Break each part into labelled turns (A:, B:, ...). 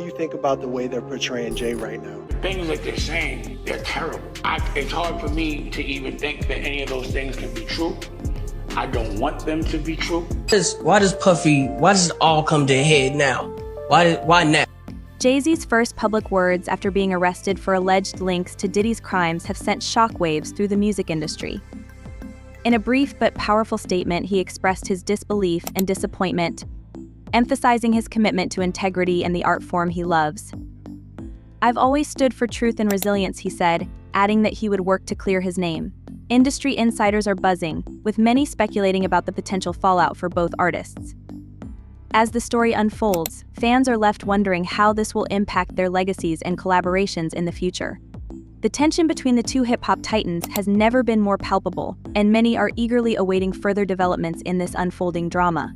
A: you think about the way they're portraying Jay right now?
B: The things that they're saying, they're terrible. It's hard for me to even think that any of those things can be true. I don't want them to be true.
C: Why does it all come to a head now? Why now?
D: Jay-Z's first public words after being arrested for alleged links to Diddy's crimes have sent shockwaves through the music industry. In a brief but powerful statement, he expressed his disbelief and disappointment, emphasizing his commitment to integrity and the art form he loves. "I've always stood for truth and resilience," he said, adding that he would work to clear his name. Industry insiders are buzzing, with many speculating about the potential fallout for both artists. As the story unfolds, fans are left wondering how this will impact their legacies and collaborations in the future. The tension between the two hip-hop titans has never been more palpable, and many are eagerly awaiting further developments in this unfolding drama.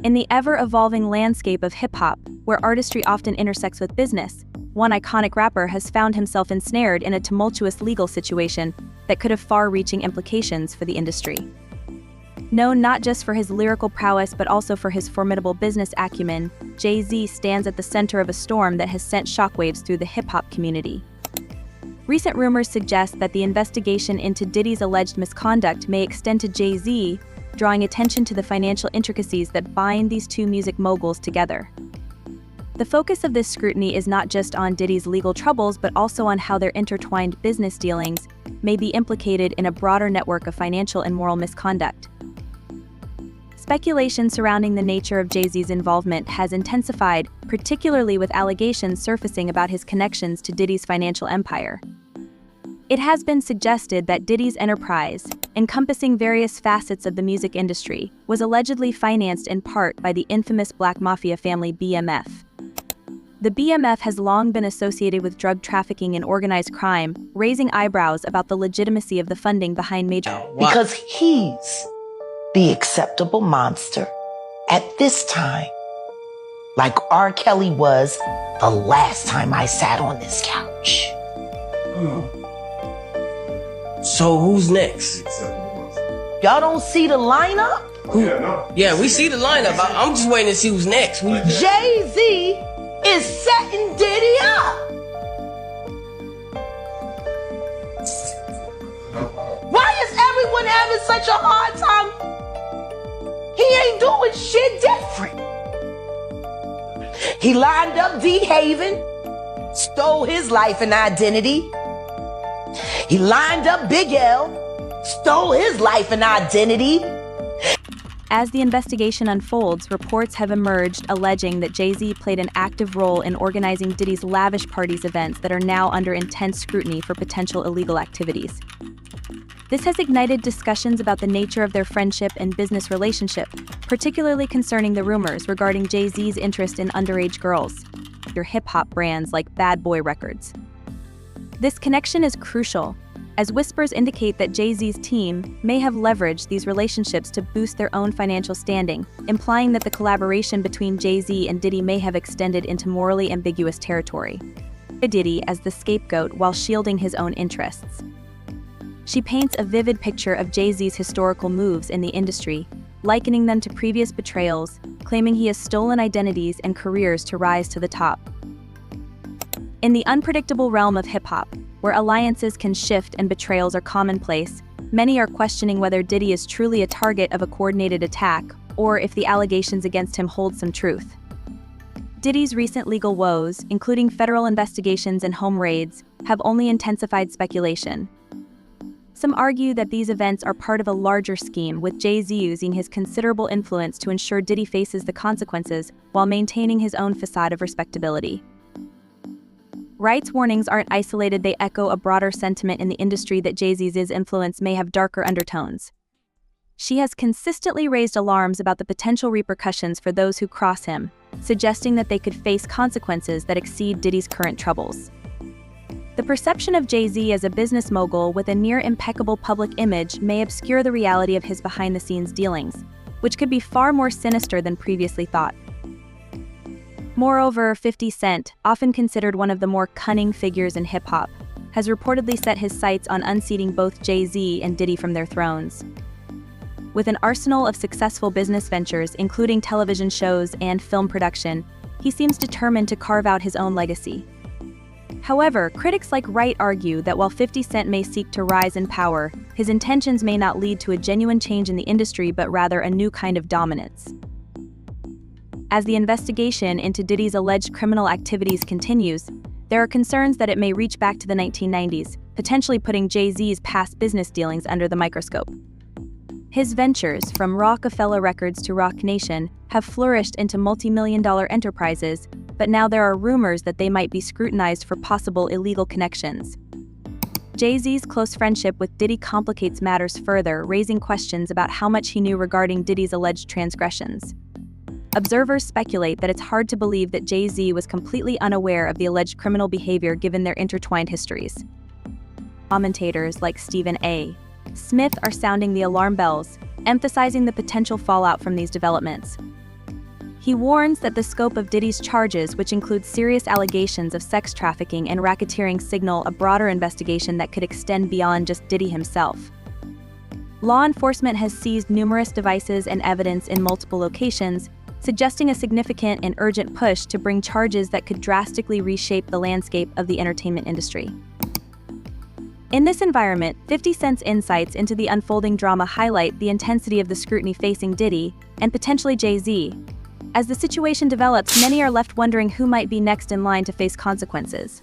D: In the ever-evolving landscape of hip-hop, where artistry often intersects with business, one iconic rapper has found himself ensnared in a tumultuous legal situation that could have far-reaching implications for the industry. Known not just for his lyrical prowess but also for his formidable business acumen, Jay-Z stands at the center of a storm that has sent shockwaves through the hip-hop community. Recent rumors suggest that the investigation into Diddy's alleged misconduct may extend to Jay-Z, drawing attention to the financial intricacies that bind these two music moguls together. The focus of this scrutiny is not just on Diddy's legal troubles but also on how their intertwined business dealings may be implicated in a broader network of financial and moral misconduct. Speculation surrounding the nature of Jay-Z's involvement has intensified, particularly with allegations surfacing about his connections to Diddy's financial empire. It has been suggested that Diddy's enterprise, encompassing various facets of the music industry, was allegedly financed in part by the infamous Black Mafia family BMF. The BMF has long been associated with drug trafficking and organized crime, raising eyebrows about the legitimacy of the funding behind major...
E: Because he's the acceptable monster at this time, like R. Kelly was the last time I sat on this couch.
C: So who's next?
E: Y'all don't see the lineup?
C: Yeah, we see the lineup. I'm just waiting to see who's next.
E: Jay-Z is setting Diddy up. Why is everyone having such a hard time? He ain't doing shit different. He lined up D-Haven, stole his life and identity. He lined up Big L, stole his life and identity.
D: As the investigation unfolds, reports have emerged alleging that Jay-Z played an active role in organizing Diddy's lavish parties events that are now under intense scrutiny for potential illegal activities. This has ignited discussions about the nature of their friendship and business relationship, particularly concerning the rumors regarding Jay-Z's interest in underage girls, your hip-hop brands like Bad Boy Records. This connection is crucial, as whispers indicate that Jay-Z's team may have leveraged these relationships to boost their own financial standing, implying that the collaboration between Jay-Z and Diddy may have extended into morally ambiguous territory. Diddy as the scapegoat while shielding his own interests. She paints a vivid picture of Jay-Z's historical moves in the industry, likening them to previous betrayals, claiming he has stolen identities and careers to rise to the top. In the unpredictable realm of hip-hop, where alliances can shift and betrayals are commonplace, many are questioning whether Diddy is truly a target of a coordinated attack, or if the allegations against him hold some truth. Diddy's recent legal woes, including federal investigations and home raids, have only intensified speculation. Some argue that these events are part of a larger scheme, with Jay-Z using his considerable influence to ensure Diddy faces the consequences while maintaining his own facade of respectability. Rights warnings aren't isolated, they echo a broader sentiment in the industry that Jay-Z's influence may have darker undertones. She has consistently raised alarms about the potential repercussions for those who cross him, suggesting that they could face consequences that exceed Diddy's current troubles. The perception of Jay-Z as a business mogul with a near-impeccable public image may obscure the reality of his behind-the-scenes dealings, which could be far more sinister than previously thought. Moreover, 50 Cent, often considered one of the more cunning figures in hip-hop, has reportedly set his sights on unseating both Jay-Z and Diddy from their thrones. With an arsenal of successful business ventures, including television shows and film production, he seems determined to carve out his own legacy. However, critics like Wright argue that while 50 Cent may seek to rise in power, his intentions may not lead to a genuine change in the industry but rather a new kind of dominance. As the investigation into Diddy's alleged criminal activities continues, there are concerns that it may reach back to the 1990s, potentially putting Jay-Z's past business dealings under the microscope. His ventures, from Rockefeller Records to Roc Nation, have flourished into multi-million-dollar enterprises, but now there are rumors that they might be scrutinized for possible illegal connections. Jay-Z's close friendship with Diddy complicates matters further, raising questions about how much he knew regarding Diddy's alleged transgressions. Observers speculate that it's hard to believe that Jay-Z was completely unaware of the alleged criminal behavior given their intertwined histories. Commentators like Stephen A. Smith are sounding the alarm bells, emphasizing the potential fallout from these developments. He warns that the scope of Diddy's charges, which includes serious allegations of sex trafficking and racketeering, signal a broader investigation that could extend beyond just Diddy himself. Law enforcement has seized numerous devices and evidence in multiple locations, suggesting a significant and urgent push to bring charges that could drastically reshape the landscape of the entertainment industry. In this environment, 50 Cent's insights into the unfolding drama highlight the intensity of the scrutiny facing Diddy and potentially Jay-Z. As the situation develops, many are left wondering who might be next in line to face consequences.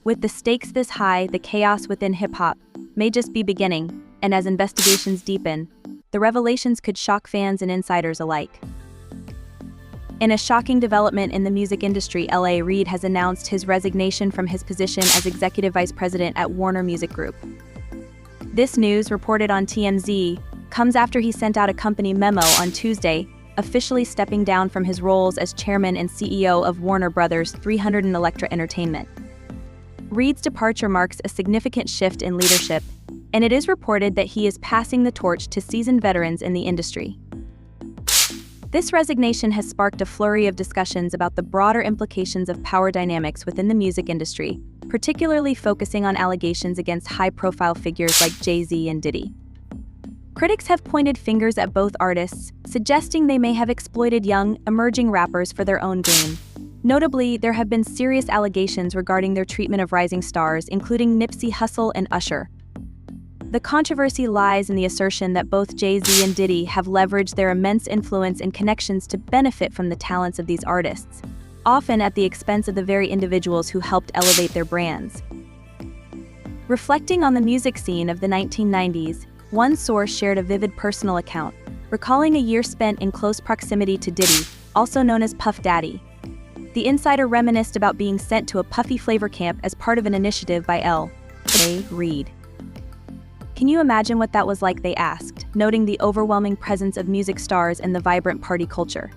D: With the stakes this high, the chaos within hip-hop may just be beginning, and as investigations deepen, the revelations could shock fans and insiders alike. In a shocking development in the music industry, L.A. Reid has announced his resignation from his position as Executive Vice President at Warner Music Group. This news, reported on TMZ, comes after he sent out a company memo on Tuesday, officially stepping down from his roles as Chairman and CEO of Warner Bros. 300 and Elektra Entertainment. Reid's departure marks a significant shift in leadership, and it is reported that he is passing the torch to seasoned veterans in the industry. This resignation has sparked a flurry of discussions about the broader implications of power dynamics within the music industry, particularly focusing on allegations against high-profile figures like Jay-Z and Diddy. Critics have pointed fingers at both artists, suggesting they may have exploited young, emerging rappers for their own gain. Notably, there have been serious allegations regarding their treatment of rising stars, including Nipsey Hussle and Usher. The controversy lies in the assertion that both Jay-Z and Diddy have leveraged their immense influence and connections to benefit from the talents of these artists, often at the expense of the very individuals who helped elevate their brands. Reflecting on the music scene of the 1990s, one source shared a vivid personal account, recalling a year spent in close proximity to Diddy, also known as Puff Daddy. The insider reminisced about being sent to a Puffy flavor camp as part of an initiative by L.A. Reid. Can you imagine what that was like, they asked, noting the overwhelming presence of music stars and the vibrant party culture.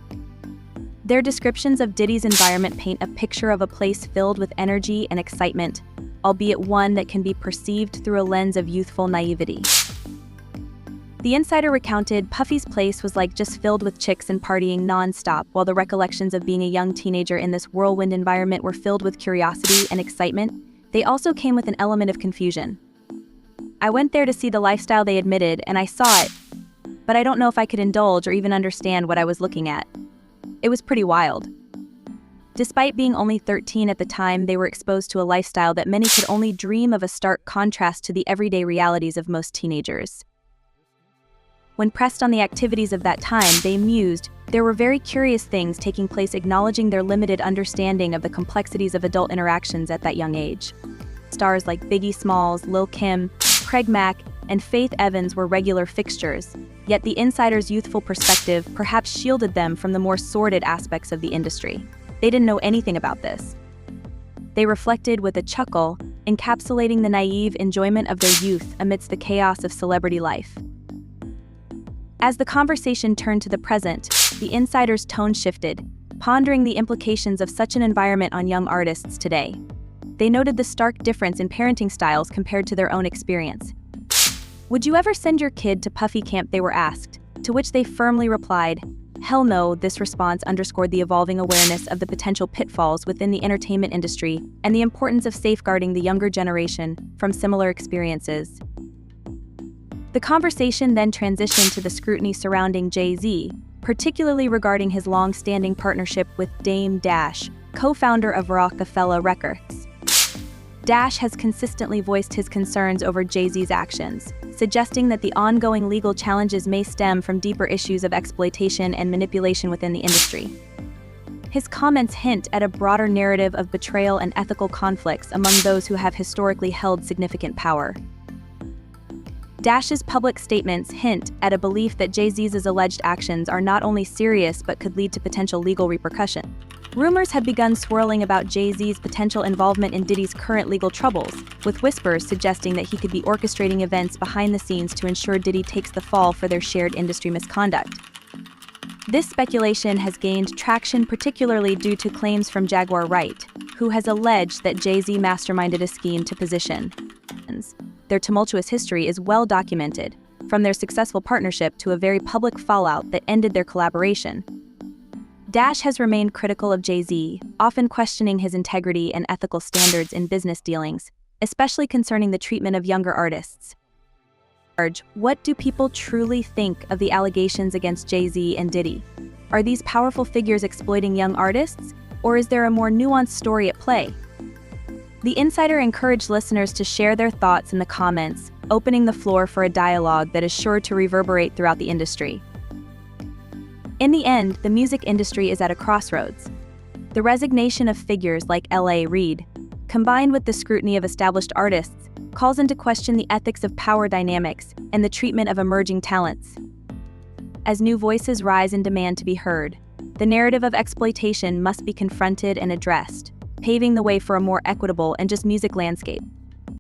D: Their descriptions of Diddy's environment paint a picture of a place filled with energy and excitement, albeit one that can be perceived through a lens of youthful naivety. The insider recounted Puffy's place was like just filled with chicks and partying non-stop, while the recollections of being a young teenager in this whirlwind environment were filled with curiosity and excitement. They also came with an element of confusion. I went there to see the lifestyle, they admitted, and I saw it, but I don't know if I could indulge or even understand what I was looking at. It was pretty wild. Despite being only 13 at the time, they were exposed to a lifestyle that many could only dream of, a stark contrast to the everyday realities of most teenagers. When pressed on the activities of that time, they mused, there were very curious things taking place, acknowledging their limited understanding of the complexities of adult interactions at that young age. Stars like Biggie Smalls, Lil' Kim, Craig Mack, and Faith Evans were regular fixtures, yet the insider's youthful perspective perhaps shielded them from the more sordid aspects of the industry. They didn't know anything about this. They reflected with a chuckle, encapsulating the naive enjoyment of their youth amidst the chaos of celebrity life. As the conversation turned to the present, the insider's tone shifted, pondering the implications of such an environment on young artists today. They noted the stark difference in parenting styles compared to their own experience. "Would you ever send your kid to Puffy camp?" they were asked, to which they firmly replied, "Hell no." This response underscored the evolving awareness of the potential pitfalls within the entertainment industry and the importance of safeguarding the younger generation from similar experiences. The conversation then transitioned to the scrutiny surrounding Jay-Z, particularly regarding his long-standing partnership with Dame Dash, co-founder of Rockefeller Records. Dash has consistently voiced his concerns over Jay-Z's actions, suggesting that the ongoing legal challenges may stem from deeper issues of exploitation and manipulation within the industry. His comments hint at a broader narrative of betrayal and ethical conflicts among those who have historically held significant power. Dash's public statements hint at a belief that Jay-Z's alleged actions are not only serious but could lead to potential legal repercussions. Rumors have begun swirling about Jay-Z's potential involvement in Diddy's current legal troubles, with whispers suggesting that he could be orchestrating events behind the scenes to ensure Diddy takes the fall for their shared industry misconduct. This speculation has gained traction particularly due to claims from Jaguar Wright, who has alleged that Jay-Z masterminded a scheme to position. Their tumultuous history is well documented, from their successful partnership to a very public fallout that ended their collaboration. Dash has remained critical of Jay-Z, often questioning his integrity and ethical standards in business dealings, especially concerning the treatment of younger artists. What do people truly think of the allegations against Jay-Z and Diddy? Are these powerful figures exploiting young artists, or is there a more nuanced story at play? The Insider encouraged listeners to share their thoughts in the comments, opening the floor for a dialogue that is sure to reverberate throughout the industry. In the end, the music industry is at a crossroads. The resignation of figures like L.A. Reid, combined with the scrutiny of established artists, calls into question the ethics of power dynamics and the treatment of emerging talents. As new voices rise in demand to be heard, the narrative of exploitation must be confronted and addressed, paving the way for a more equitable and just music landscape.